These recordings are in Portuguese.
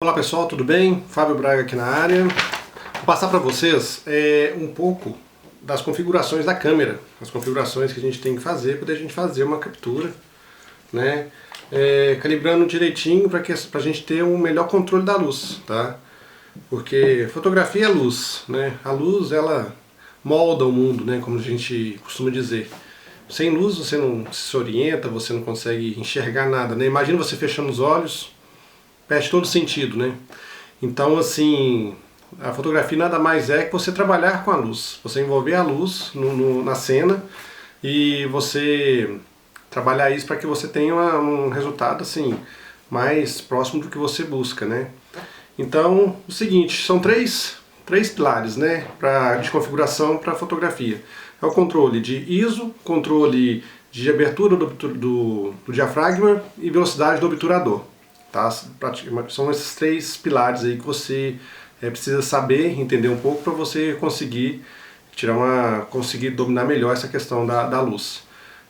Olá pessoal, tudo bem? Fábio Braga aqui na área. Vou passar para vocês um pouco das configurações da câmera, as configurações que a gente tem que fazer para a gente fazer uma captura, né? Calibrando direitinho para a gente ter um melhor controle da luz, tá? Porque fotografia é luz, né? A luz ela molda o mundo, né? Como a gente costuma dizer. Sem luz você não se orienta, você não consegue enxergar nada, né? Imagina você fechando os olhos, perde todo sentido, né? Então, assim, a fotografia nada mais é que você trabalhar com a luz, você envolver a luz na cena e você trabalhar isso para que você tenha um resultado, assim, mais próximo do que você busca, né? Então, o seguinte, são três pilares, né, de configuração para fotografia. É o controle de ISO, controle de abertura do diafragma e velocidade do obturador. Tá? São esses três pilares aí que você precisa saber, entender um pouco para você conseguir conseguir dominar melhor essa questão da luz.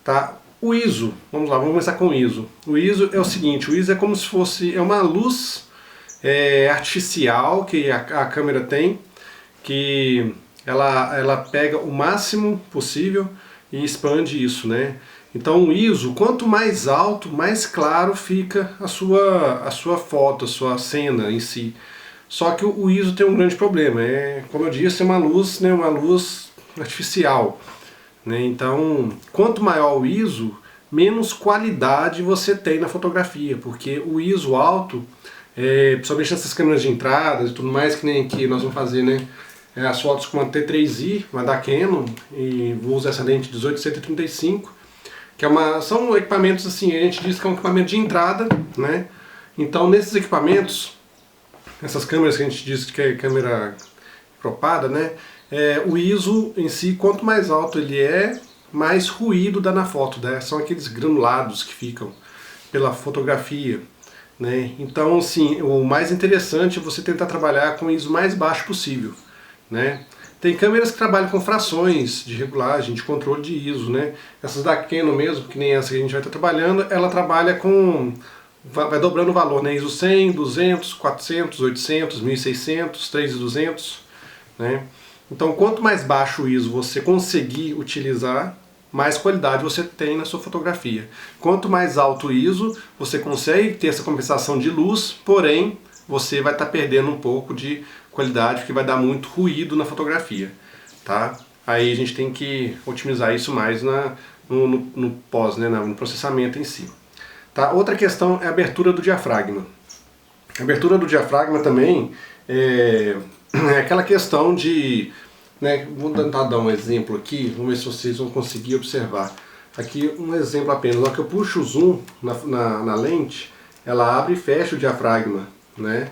Tá? O ISO, vamos lá, vamos começar com o ISO. O ISO é o seguinte, o ISO é como se fosse uma luz artificial que a câmera tem, que ela pega o máximo possível e expande isso, né? Então o ISO, quanto mais alto, mais claro fica a sua foto, a sua cena em si. Só que o ISO tem um grande problema, como eu disse, é uma luz, né, uma luz artificial, né? Então, quanto maior o ISO, menos qualidade você tem na fotografia, porque o ISO alto, principalmente nessas câmeras de entrada e tudo mais, que nem aqui nós vamos fazer, né? As fotos com uma T3i, uma da Canon, e vou usar essa lente 18-135, que são equipamentos assim, a gente diz que é um equipamento de entrada, né? Então nesses equipamentos, essas câmeras que a gente diz que é câmera cropada, né? O ISO em si, quanto mais alto ele mais ruído dá na foto, né? São aqueles granulados que ficam pela fotografia, né? Então assim, o mais interessante é você tentar trabalhar com o ISO mais baixo possível, né? Tem câmeras que trabalham com frações de regulagem, de controle de ISO, né? Essas da Canon mesmo, que nem essa que a gente vai estar trabalhando, ela trabalha vai dobrando o valor, né? ISO 100, 200, 400, 800, 1600, 3200, né? Então quanto mais baixo o ISO você conseguir utilizar, mais qualidade você tem na sua fotografia. Quanto mais alto o ISO, você consegue ter essa compensação de luz, porém você vai estar perdendo um pouco de qualidade, porque vai dar muito ruído na fotografia, tá? Aí a gente tem que otimizar isso mais no pós, né, no processamento em si. Tá? Outra questão é a abertura do diafragma. A abertura do diafragma também é aquela questão de, né, vou tentar dar um exemplo aqui, vamos ver se vocês vão conseguir observar. Aqui um exemplo apenas, na hora que eu puxo o zoom na lente, ela abre e fecha o diafragma, né?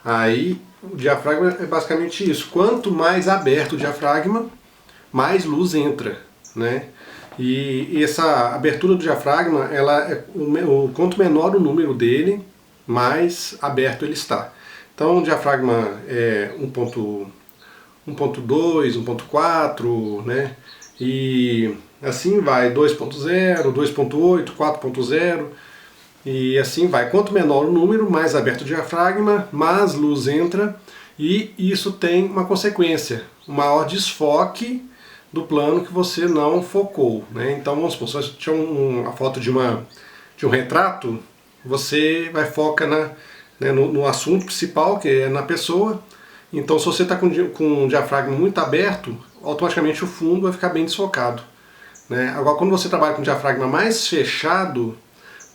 Aí o diafragma é basicamente isso. Quanto mais aberto o diafragma, mais luz entra, né? E essa abertura do diafragma, quanto menor o número dele, mais aberto ele está. Então o diafragma é 1.2, 1.4, né? E assim vai, 2.0, 2.8, 4.0. E assim vai. Quanto menor o número, mais aberto o diafragma, mais luz entra, e isso tem uma consequência, um maior desfoque do plano que você não focou, né? Então vamos supor, se você tiver uma foto de um retrato, você vai focar no assunto principal, que é na pessoa. Então se você está com o diafragma muito aberto, automaticamente o fundo vai ficar bem desfocado, né? Agora quando você trabalha com o diafragma mais fechado,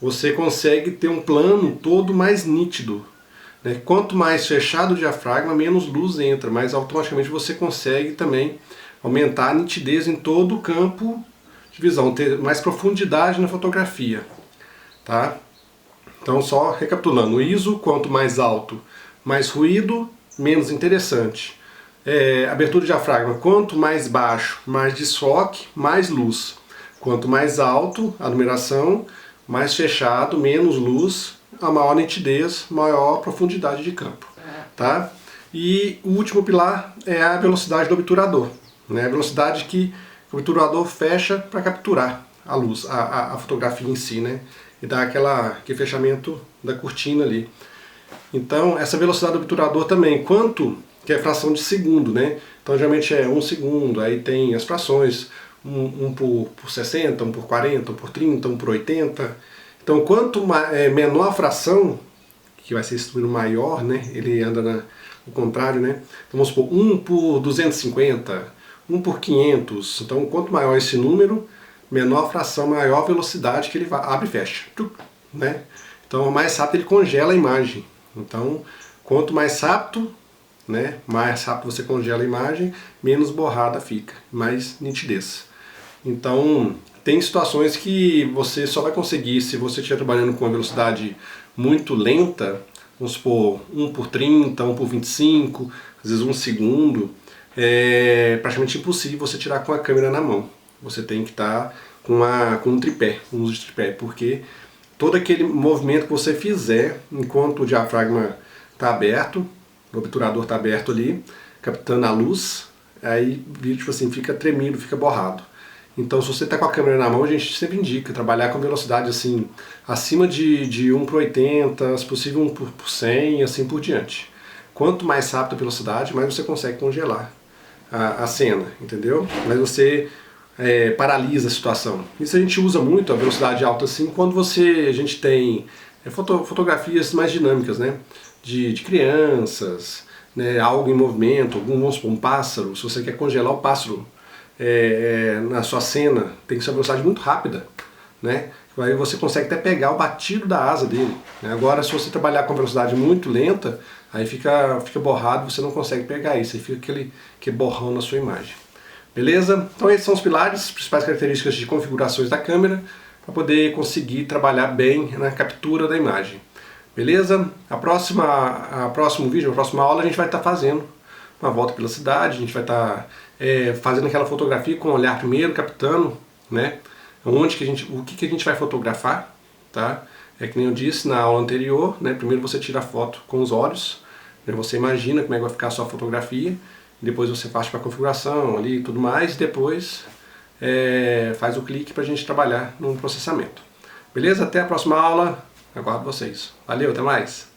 você consegue ter um plano todo mais nítido, né? Quanto mais fechado o diafragma, menos luz entra, mas automaticamente você consegue também aumentar a nitidez em todo o campo de visão, ter mais profundidade na fotografia, tá? Então só recapitulando, o ISO, quanto mais alto, mais ruído, menos interessante. Abertura do diafragma, quanto mais baixo, mais desfoque, mais luz. Quanto mais alto a numeração, mais fechado, menos luz, a maior nitidez, maior profundidade de campo, tá? E o último pilar é a velocidade do obturador, né? A velocidade que o obturador fecha para capturar a luz, a fotografia em si, né? E dá aquele fechamento da cortina ali. Então, essa velocidade do obturador também, quanto que é fração de segundo, né? Então, geralmente é 1 segundo, aí tem as frações, um por 60, um por 40, um por 30, um por 80. Então, quanto menor a fração, que vai ser esse número maior, né? Ele anda no contrário, né? Então, vamos supor, 1 por 250, 1 por 500. Então, quanto maior esse número, menor a fração, maior a velocidade que ele abre e fecha, né? Então, mais rápido ele congela a imagem. Então, quanto mais rápido, né, mais rápido você congela a imagem, menos borrada fica, mais nitidez. Então, tem situações que você só vai conseguir se você estiver trabalhando com uma velocidade muito lenta, vamos supor 1 por 30, 1 por 25, às vezes 1 segundo, é praticamente impossível você tirar com a câmera na mão. Você tem que estar com um tripé, um uso de tripé, porque todo aquele movimento que você fizer enquanto o diafragma está aberto, o obturador está aberto ali, captando a luz, aí tipo assim, fica tremido, fica borrado. Então, se você está com a câmera na mão, a gente sempre indica trabalhar com velocidade assim, acima de 1 por 80, se possível 1 por 100 e assim por diante. Quanto mais rápido a velocidade, mais você consegue congelar a cena, entendeu? Mas você paralisa a situação. Isso a gente usa muito, a velocidade alta assim, quando a gente tem fotografias mais dinâmicas, né? De crianças, né? Algo em movimento, vamos supor, um pássaro, se você quer congelar o pássaro na sua cena, tem que ser uma velocidade muito rápida, né? Aí você consegue até pegar o batido da asa dele, né? Agora, se você trabalhar com velocidade muito lenta, aí fica borrado, você não consegue pegar isso, aí fica aquele borrão na sua imagem. Beleza? Então esses são os pilares, as principais características de configurações da câmera para poder conseguir trabalhar bem na captura da imagem. Beleza? A próximo vídeo, a próxima aula, a gente vai estar fazendo uma volta pela cidade, a gente vai estar fazendo aquela fotografia com o olhar primeiro, captando, né? O que a gente vai fotografar, tá? É que nem eu disse na aula anterior, né? Primeiro você tira a foto com os olhos, né? Você imagina como é que vai ficar a sua fotografia, depois você parte para a configuração ali e tudo mais, e depois faz o clique para a gente trabalhar no processamento. Beleza? Até a próxima aula, aguardo vocês. Valeu, até mais!